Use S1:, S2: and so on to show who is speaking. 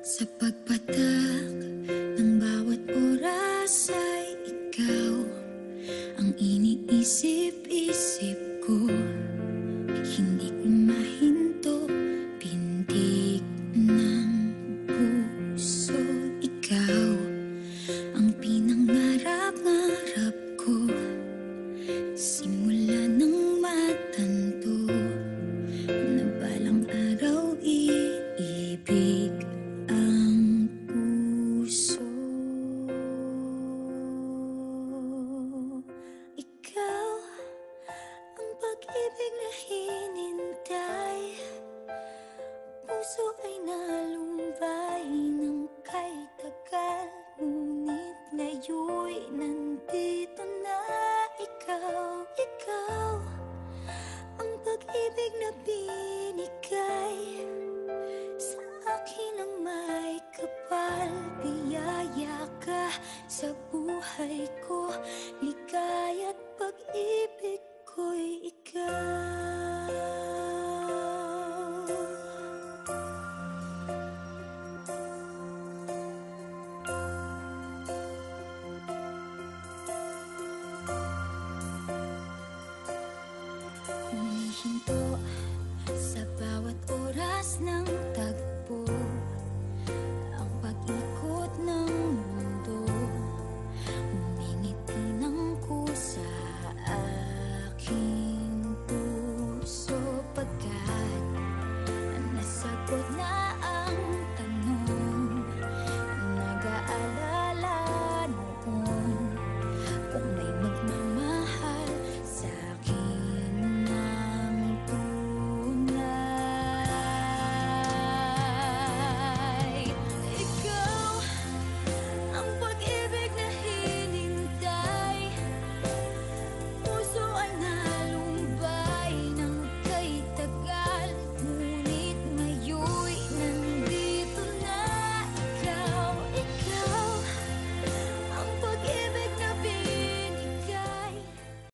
S1: Sa pagpatak ng bawat oras ay ikaw ang iniisip-isip ko. Hindi ko mahinto, pintig ng puso. Ikaw ang pinangarap-ngarap ko, simula ng matanto na balang araw iibig ang puso. Ikaw ang pag-ibig na hinintay, puso ay nalumbay ng kay tagal, ngunit ngayon'y nandito na ikaw. Ikaw ang pag-ibig na binigay sa akin ang may kapal. Biyaya ka sa buhay ko, ligaya't pag-ibig ko'y ikaw. Humihinto sa bawat oras ng